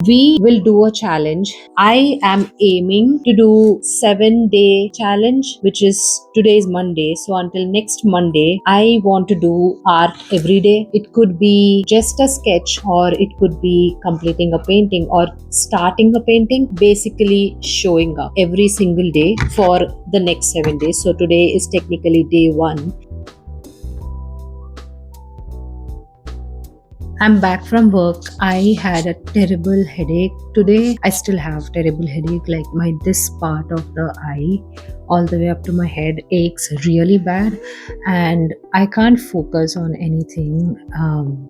we will do a challenge. I am aiming to do 7-day challenge, which is today is Monday. So until next Monday, I want to do art every day. It could be just a sketch, or it could be completing a painting or starting a painting, basically showing up every single day for the next 7 days. So today is technically day 1. I'm back from work. I had a terrible headache today. I still have terrible headache. Like this part of the eye, all the way up to my head, aches really bad, and I can't focus on anything.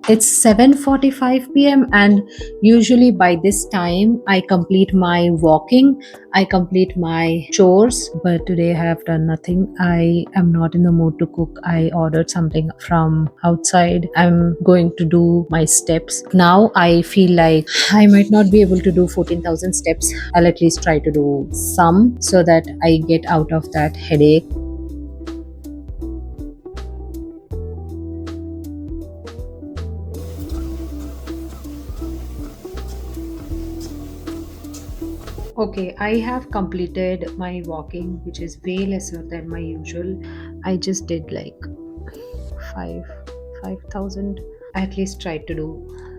It's 7:45 p.m. and usually by this time I complete my walking. I complete my chores, but today I have done nothing. I am not in the mood to cook. I ordered something from outside. I'm going to do my steps. Now I feel like I might not be able to do 14,000 steps. I'll at least try to do some so that I get out of that headache. Okay, I have completed my walking, which is way lesser than my usual. I just did like 5 5,000. I at least tried to do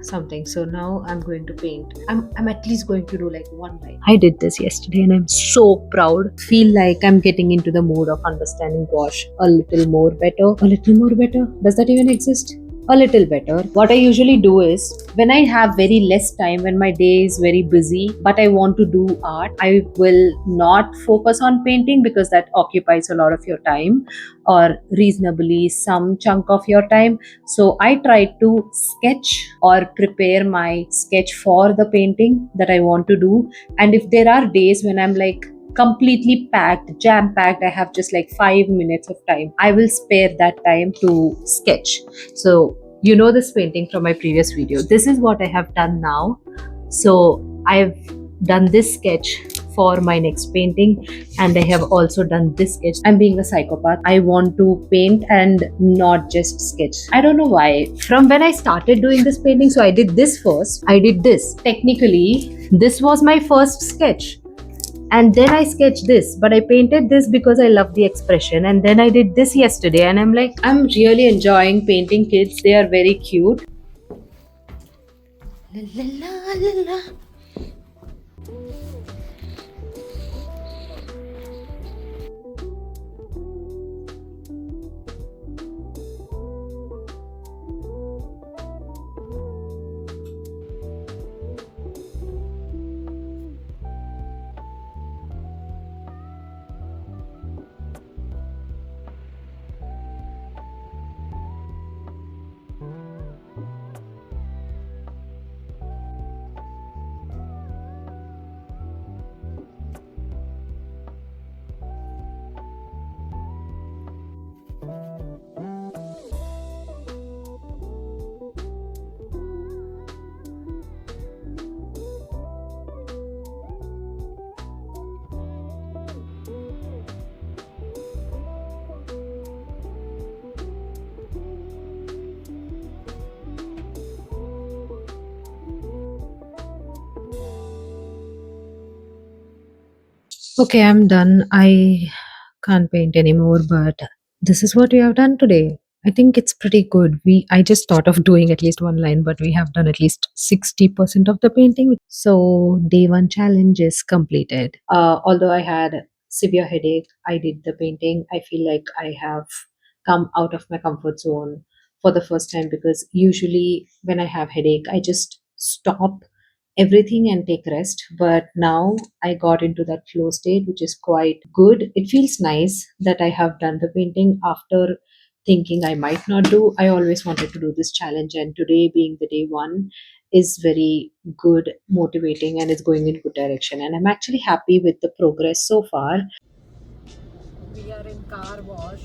something. So now I'm going to paint. I'm at least going to do like one line. I did this yesterday and I'm so proud. Feel like I'm getting into the mood of understanding gouache a little more better. A little more better? Does that even exist? A little better. What I usually do is when I have very less time, when my day is very busy, but I want to do art, I will not focus on painting because that occupies a lot of your time, or reasonably some chunk of your time. So I try to sketch or prepare my sketch for the painting that I want to do. And if there are days when I'm like completely packed, jam packed, I have just like 5 minutes of time, I will spare that time to sketch. So you know this painting from my previous video. This is what I have done now. So I've done this sketch for my next painting, and I have also done this sketch. I'm being a psychopath. I want to paint and not just sketch. I don't know why. From when I started doing this painting, so I did this first. I did this. Technically, this was my first sketch. And then I sketched this, but I painted this because I love the expression. And then I did this yesterday, and I'm like, I'm really enjoying painting kids. They are very cute. La, la, la, la, la. Okay, I'm done. I can't paint anymore, but this is what we have done today. I think it's pretty good. I just thought of doing at least one line, but we have done at least 60% of the painting. So day 1 challenge is completed. Although I had severe headache, I did the painting. I feel like I have come out of my comfort zone for the first time, because usually when I have headache, I just stop everything and take rest. But now I got into that flow state, which is quite good. It feels nice that I have done the painting after thinking I might not do. I always wanted to do this challenge, and today being the day 1 is very good, motivating, and is going in good direction. And I'm actually happy with the progress so far. We are in car wash.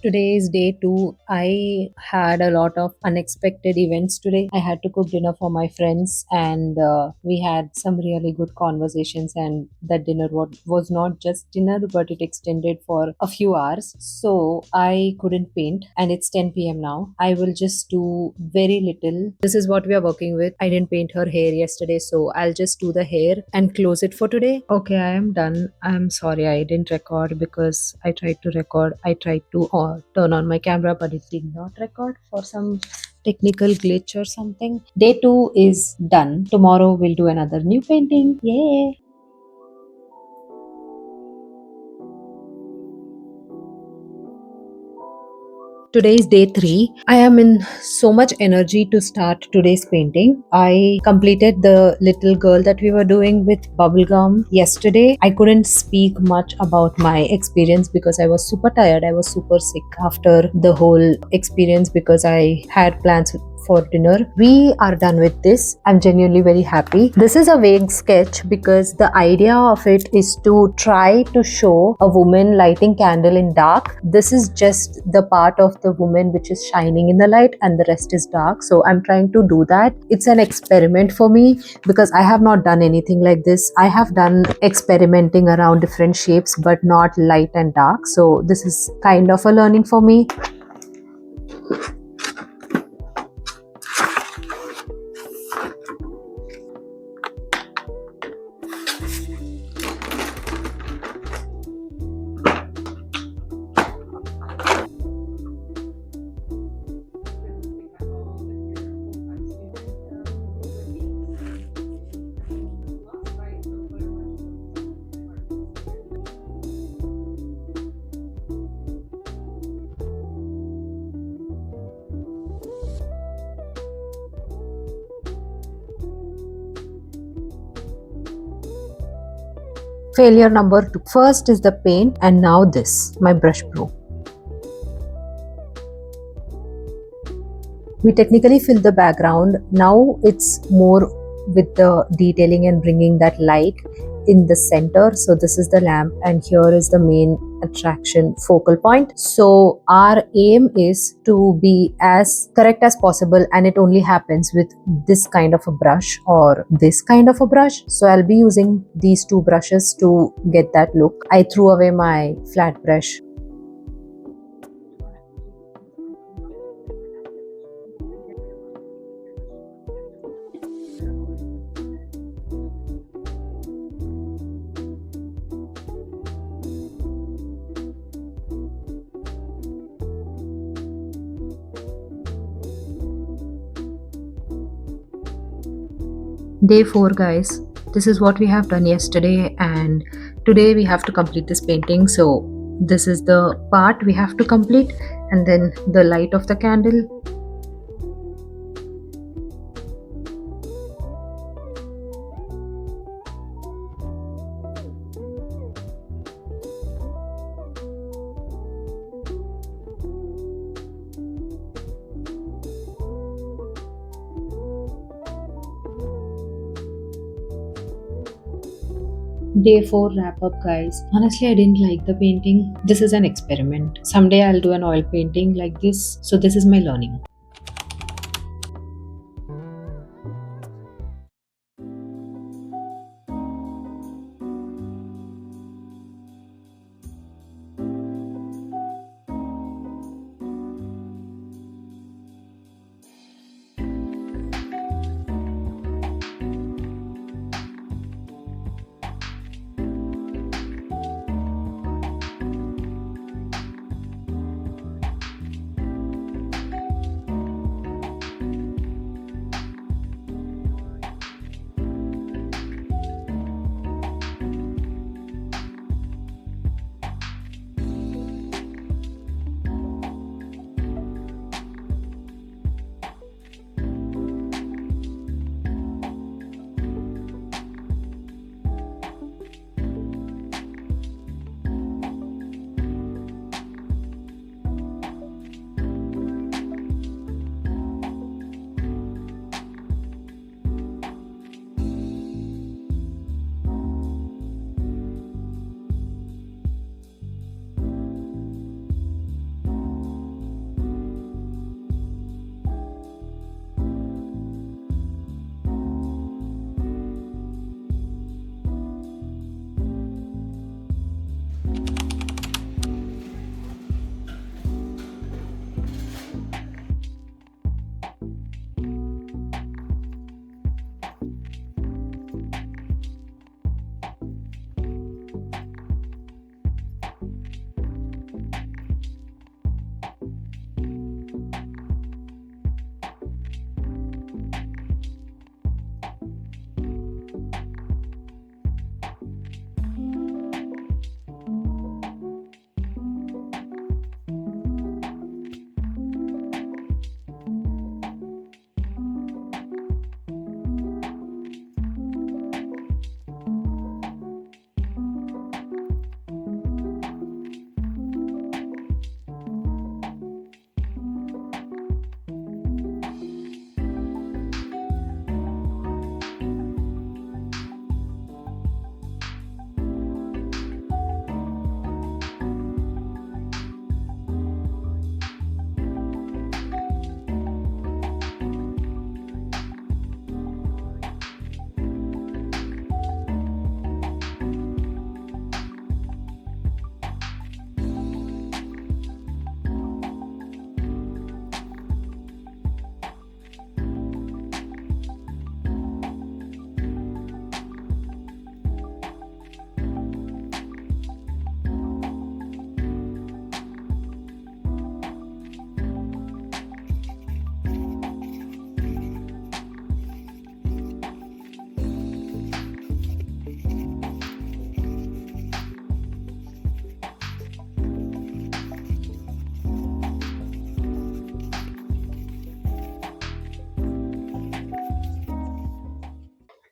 Today is day two. I had a lot of unexpected events today. I had to cook dinner for my friends, and we had some really good conversations. And that dinner was not just dinner, but it extended for a few hours. So I couldn't paint, and it's 10 p.m. now. I will just do very little. This is what we are working with. I didn't paint her hair yesterday, so I'll just do the hair and close it for today. Okay, I am done. I'm sorry I didn't record because I tried to record. I tried to turn on my camera, but it did not record for some technical glitch or something. Day two is done. Tomorrow we'll do another new painting. Yay! Today is day three. I am in so much energy to start today's painting. I completed the little girl that we were doing with bubblegum yesterday. I couldn't speak much about my experience because I was super tired. I was super sick after the whole experience because I had plans for dinner. We are done with this. I'm genuinely very happy. This is a vague sketch because the idea of it is to try to show a woman lighting candle in dark. This is just the part of the woman which is shining in the light and the rest is dark. So I'm trying to do that. It's an experiment for me because I have not done anything like this. I have done experimenting around different shapes but not light and dark. So this is kind of a learning for me. Failure number two. First is the paint and now this, my brush pro. We technically fill the background. Now it's more with the detailing and bringing that light in the center. So this is the lamp and here is the main attraction focal point. So our aim is to be as correct as possible, and it only happens with this kind of a brush or this kind of a brush. So I'll be using these two brushes to get that look. I threw away my flat brush. Day 4, guys. This is what we have done yesterday, and today we have to complete this painting. So this is the part we have to complete, and then the light of the candle. Day 4 wrap up, guys. Honestly, I didn't like the painting. This is an experiment. Someday I'll do an oil painting like this. So this is my learning.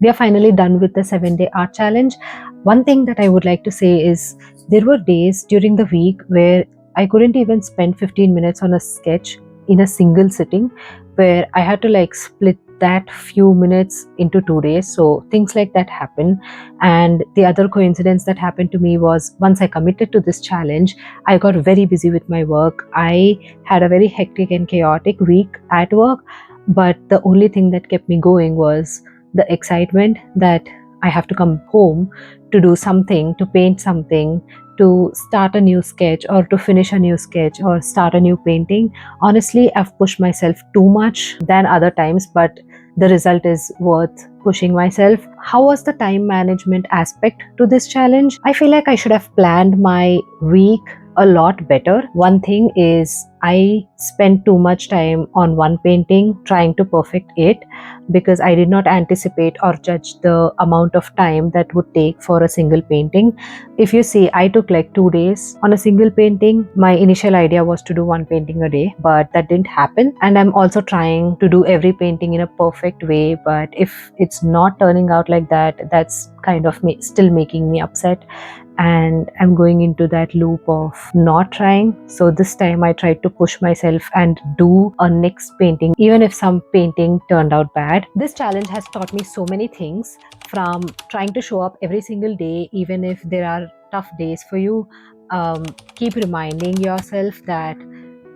We are finally done with the 7-day art challenge. One thing that I would like to say is there were days during the week where I couldn't even spend 15 minutes on a sketch in a single sitting, where I had to like split that few minutes into 2 days. So things like that happen. And the other coincidence that happened to me was once I committed to this challenge, I got very busy with my work. I had a very hectic and chaotic week at work, but the only thing that kept me going was the excitement that I have to come home to do something, to paint something, to start a new sketch or to finish a new sketch or start a new painting. Honestly, I've pushed myself too much than other times, but the result is worth pushing myself. How was the time management aspect to this challenge? I feel like I should have planned my week a lot better. One thing is I spent too much time on one painting trying to perfect it because I did not anticipate or judge the amount of time that would take for a single painting. If you see, I took like 2 days on a single painting. My initial idea was to do one painting a day, but that didn't happen. And I'm also trying to do every painting in a perfect way. But if it's not turning out like that, that's kind of still making me upset, and I'm going into that loop of not trying. So this time I tried to push myself and do a next painting, even if some painting turned out bad. This challenge has taught me so many things, from trying to show up every single day, even if there are tough days for you. Keep reminding yourself that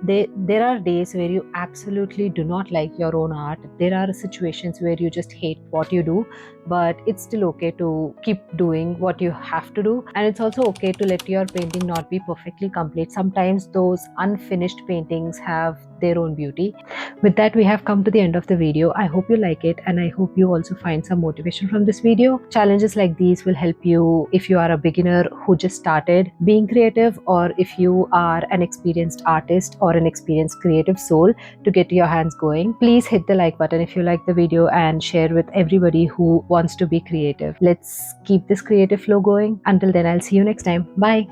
there are days where you absolutely do not like your own art. There are situations where you just hate what you do, but it's still okay to keep doing what you have to do. And it's also okay to let your painting not be perfectly complete. Sometimes those unfinished paintings have their own beauty. With that, we have come to the end of the video. I hope you like it, and I hope you also find some motivation from this video. Challenges like these will help you if you are a beginner who just started being creative, or if you are an experienced artist or an experienced creative soul, to get your hands going. Please hit the like button if you like the video and share with everybody who wants to be creative. Let's keep this creative flow going. Until then, I'll see you next time. Bye.